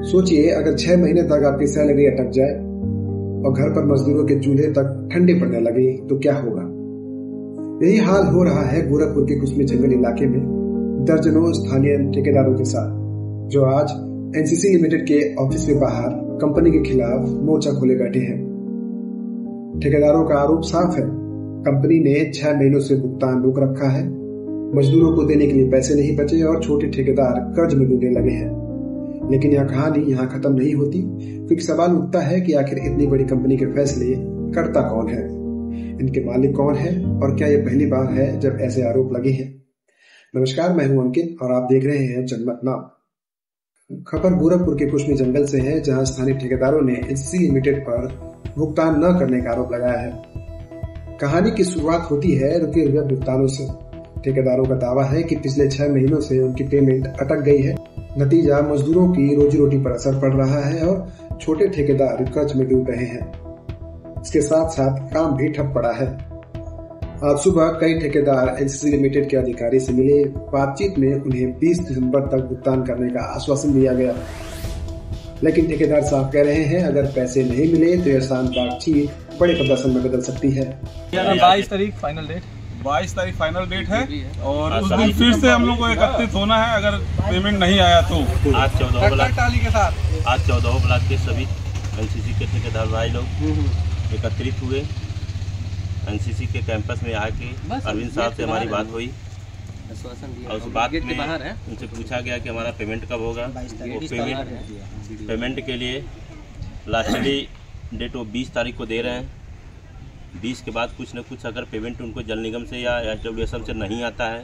सोचिए अगर 6 महीने तक आपकी सैलरी अटक जाए और घर पर मजदूरों के चूल्हे तक ठंडे पड़ने लगे तो क्या होगा। यही हाल हो रहा है गोरखपुर के कुसमी जंगल इलाके में दर्जनों स्थानीय ठेकेदारों के साथ, जो आज एनसीसी लिमिटेड के ऑफिस के बाहर कंपनी के खिलाफ मोर्चा खोले बैठे हैं। ठेकेदारों का आरोप साफ है, कंपनी ने 6 महीनों से भुगतान रोक रखा है, मजदूरों को देने के लिए पैसे नहीं बचे और छोटे ठेकेदार कर्ज में डूबने लगे हैं। लेकिन यह कहानी यहाँ खत्म नहीं होती, क्योंकि सवाल उठता है कि आखिर इतनी बड़ी कंपनी के फैसले करता कौन है, इनके मालिक कौन है और क्या यह पहली बार है जब ऐसे आरोप लगे हैं। नमस्कार, मैं हूं अंकित और आप देख रहे हैं जनमत नाउ। खबर गोरखपुर के कुसमी जंगल से है, जहां स्थानीय ठेकेदारों ने एनसीसी लिमिटेड पर भुगतान न करने का आरोप लगाया है। कहानी की शुरुआत होती है रुके हुए भुगतानों से। ठेकेदारों का दावा है कि पिछले 6 महीनों से उनकी पेमेंट अटक गई है। नतीजा मजदूरों की रोजी रोटी पर असर पड़ रहा है और छोटे ठेकेदार कर्ज में डूब रहे हैं। इसके साथ साथ काम भी ठप पड़ा है। आज सुबह कई ठेकेदार एनसीसी लिमिटेड के अधिकारी से मिले। बातचीत में उन्हें 20 दिसंबर तक भुगतान करने का आश्वासन दिया गया, लेकिन ठेकेदार साफ कह रहे हैं अगर पैसे नहीं मिले तो यह शानदार चीज बड़े प्रदर्शन में बदल सकती है। 22 तारीख फाइनल डेट 22 तारीख फाइनल डेट है और उस दिन फिर से हम लोग को एकत्रित होना है अगर पेमेंट नहीं आया तो। आज 14 ब्लॉक के सभी एनसीसी के ठेकेदार भाई लोग एकत्रित हुए। एनसीसी के कैंपस में आके अरविंद साहब से हमारी बात हुई और उस बात में उनसे पूछा गया कि हमारा पेमेंट कब होगा। वो पेमेंट के लिए लास्टली डेट वो 20 तारीख को दे रहे हैं। 20 के बाद कुछ न कुछ अगर पेमेंट उनको जल निगम से या एसडब्ल्यूएसएम से नहीं आता है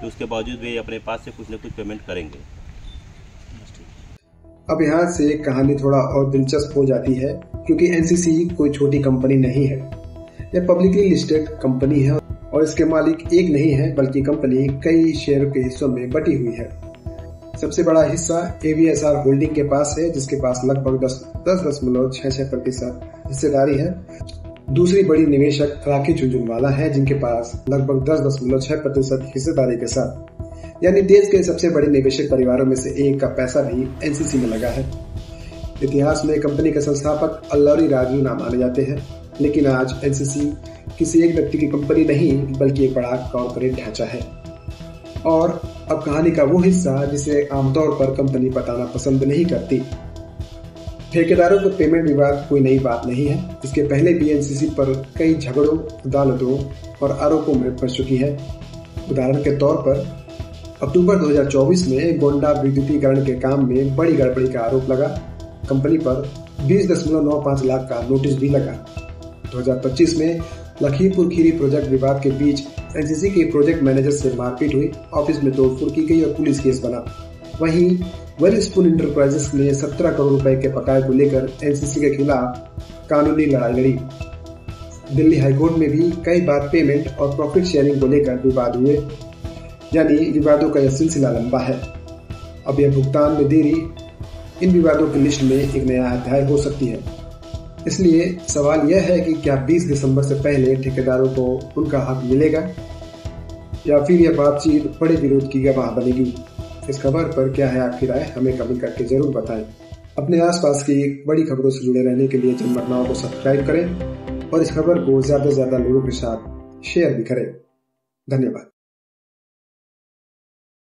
तो उसके बावजूद वे अपने पास से कुछ न कुछ पेमेंट करेंगे। अब यहाँ से कहानी थोड़ा और दिलचस्प हो जाती है, क्योंकि एनसीसी कोई छोटी कंपनी नहीं है। यह पब्लिकली लिस्टेड कंपनी है और इसके मालिक एक नहीं है बल्कि कंपनी कई शेयर के हिस्सों में बटी हुई है। सबसे बड़ा हिस्सा एवीएसआर होल्डिंग के पास है, जिसके पास लगभग 10.66% हिस्सेदारी है। दूसरी बड़ी निवेशक राखी झुनझुनवाला है, जिनके पास लगभग 10.6% हिस्सेदारी के साथ, यानी देश के सबसे बड़े निवेशक परिवारों में से एक का पैसा भी एनसीसी में लगा है। इतिहास में कंपनी के संस्थापक अल्लौरी राजू नाम माने जाते हैं, लेकिन आज एनसीसी किसी एक व्यक्ति की कंपनी नहीं बल्कि एक बड़ा कॉर्पोरेट ढांचा है। और अब कहानी का वो हिस्सा जिसे आमतौर पर कंपनी बताना पसंद नहीं करती। ठेकेदारों के पेमेंट विवाद कोई नई बात नहीं है। इसके पहले भी एनसीसी पर कई झगड़ों, अदालतों और आरोपों में फंस चुकी है। उदाहरण के तौर पर अक्टूबर 2024 में गोंडा विद्युतीकरण के काम में बड़ी गड़बड़ी का आरोप लगा। कंपनी पर 20.95 लाख का नोटिस भी लगा। 2025 में लखीमपुर खीरी प्रोजेक्ट विवाद के बीच एनसीसी के प्रोजेक्ट मैनेजर से मारपीट हुई, ऑफिस में तोड़फोड़ की गई और पुलिस केस बना। वहीं वेलस्पून इंटरप्राइजेस ने 17 करोड़ रुपए के बकाये को लेकर एनसीसी के खिलाफ कानूनी लड़ाई लड़ी। दिल्ली हाईकोर्ट में भी कई बार पेमेंट और प्रॉफिट शेयरिंग को लेकर विवाद हुए, यानी विवादों का यह सिलसिला लंबा है। अब यह भुगतान में देरी इन विवादों की लिस्ट में एक नया अध्याय हो सकती है। इसलिए सवाल यह है कि क्या 20 दिसंबर से पहले ठेकेदारों को उनका हक मिलेगा या फिर यह बातचीत बड़े विरोध की गवाह बनेगी। इस खबर पर क्या है आपकी राय, हमें कमेंट करके जरूर बताएं। अपने आसपास की बड़ी खबरों से जुड़े रहने के लिए जनमत नाउ को सब्सक्राइब करें और इस खबर को ज्यादा से ज्यादा लोगों के साथ शेयर भी करें। धन्यवाद।